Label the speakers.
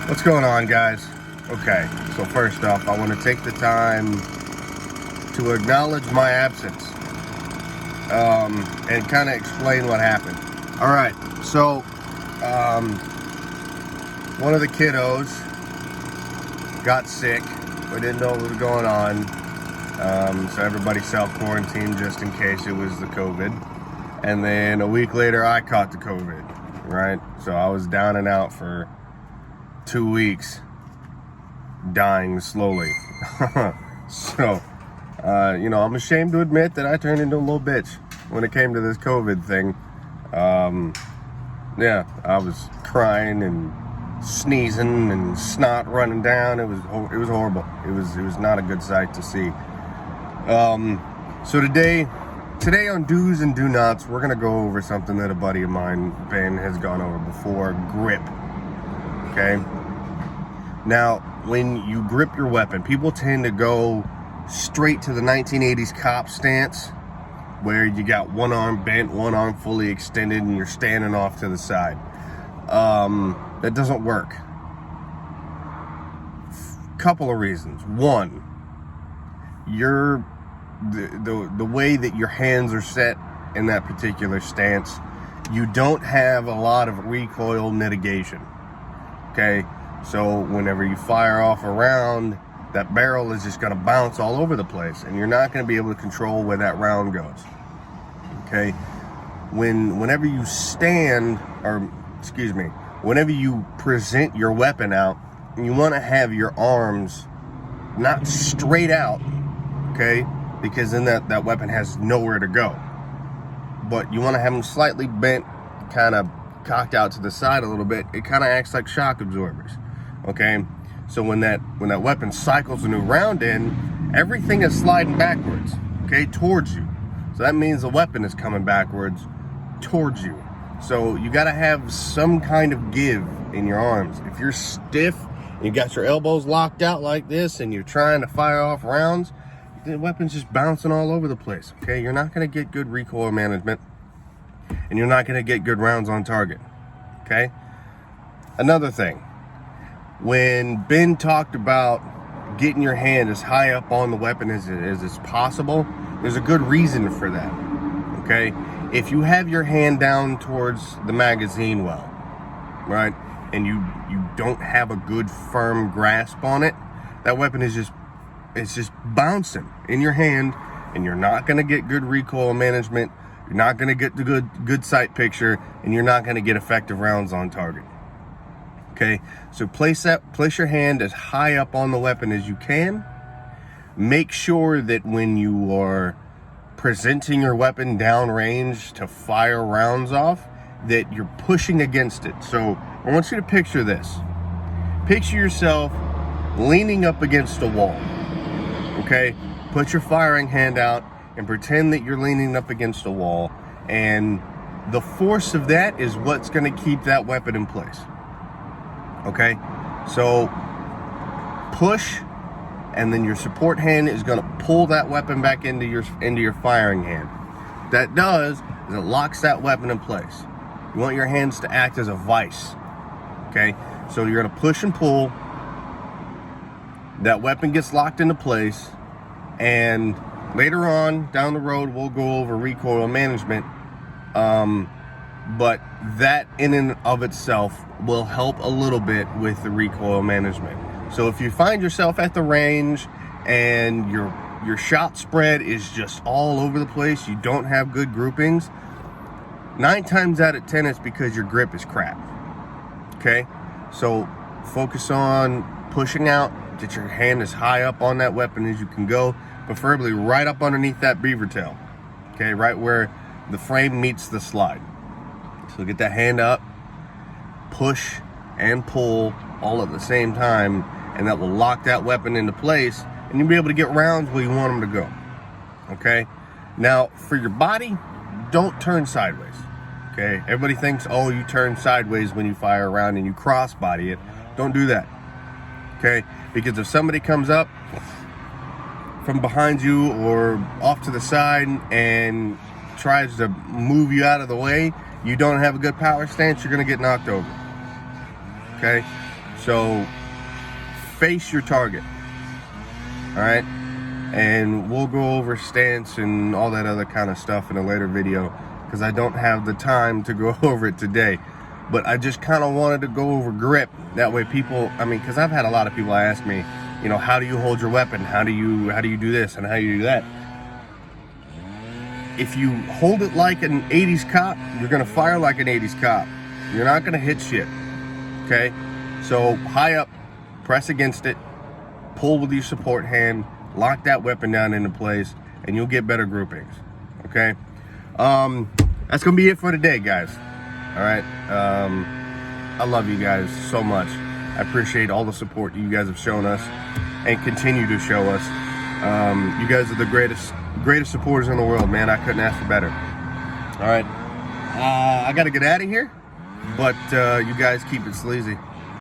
Speaker 1: What's going on, guys? Okay, so first off, I want to take the time to acknowledge my absence and kind of explain what happened. All right, so one of the kiddos got sick. We didn't know what was going on, so everybody self-quarantined just in case it was the COVID. And then a week later, I caught the COVID, right? So I was down and out for 2 weeks, dying slowly. So, I'm ashamed to admit that I turned into a little bitch when it came to this COVID thing. I was crying and sneezing and snot running down. It was horrible. It was not a good sight to see. So today on Do's and Do Nots, we're gonna go over something that a buddy of mine, Ben, has gone over before: grip. Okay. Now, when you grip your weapon, people tend to go straight to the 1980s cop stance, where you got one arm bent, one arm fully extended, and you're standing off to the side. That doesn't work. Couple of reasons. One, the way that your hands are set in that particular stance, you don't have a lot of recoil mitigation. Okay, so whenever you fire off a round, that barrel is just going to bounce all over the place, and you're not going to be able to control where that round goes. Okay, whenever you whenever you present your weapon out, you want to have your arms not straight out, okay, because then that weapon has nowhere to go. But you want to have them slightly bent, kind of cocked out to the side a little bit. It kind of acts like shock absorbers. Okay, so when that weapon cycles a new round in, everything is sliding backwards, okay, towards you. So that means the weapon is coming backwards towards you. So you got to have some kind of give in your arms. If you're stiff and you got your elbows locked out like this and you're trying to fire off rounds, the weapon's just bouncing all over the place. Okay, you're not going to get good recoil management, and you're not going to get good rounds on target. Okay. Another thing, when Ben talked about getting your hand as high up on the weapon as possible, there's a good reason for that. Okay, if you have your hand down towards the magazine well, right, and you don't have a good firm grasp on it, that weapon is just bouncing in your hand, and you're not going to get good recoil management. You're not going to get the good sight picture, and you're not going to get effective rounds on target. Okay, so place your hand as high up on the weapon as you can. Make sure that when you are presenting your weapon downrange to fire rounds off, that you're pushing against it. So I want you to picture this. Picture yourself leaning up against a wall. Okay, put your firing hand out and pretend that you're leaning up against a wall, and the force of that is what's going to keep that weapon in place. Okay, so push, and then your support hand is going to pull that weapon back into your firing hand. What that does is it locks that weapon in place. You want your hands to act as a vice. Okay, so you're going to push and pull. That weapon gets locked into place, and later on down the road we'll go over recoil management, but that in and of itself will help a little bit with the recoil management. So if you find yourself at the range and your shot spread is just all over the place, you don't have good groupings, 9 times out of 10 it's because your grip is crap. Okay, so focus on pushing out. Get your hand as high up on that weapon as you can go, preferably right up underneath that beaver tail. Okay, right where the frame meets the slide. So get that hand up, push and pull all at the same time, and that will lock that weapon into place, and you'll be able to get rounds where you want them to go. Okay, now for your body, don't turn sideways. Okay, everybody thinks, oh, you turn sideways when you fire around and you cross body it. Don't do that. Okay, because if somebody comes up from behind you or off to the side and tries to move you out of the way, you don't have a good power stance, you're going to get knocked over. Okay, So face your target. All right, and we'll go over stance and all that other kind of stuff in a later video, because I don't have the time to go over it today. But I just kind of wanted to go over grip. That way people, I mean, because I've had a lot of people ask me, you know, how do you hold your weapon? How do you do this and how do you do that? If you hold it like an 80s cop, you're gonna fire like an 80s cop. You're not gonna hit shit, okay? So high up, press against it, pull with your support hand, lock that weapon down into place, and you'll get better groupings, okay? That's gonna be it for today, guys. All right, I love you guys so much. I appreciate all the support you guys have shown us and continue to show us. You guys are the greatest supporters in the world, man. I couldn't ask for better. All right, I gotta get out of here, but you guys keep it sleazy.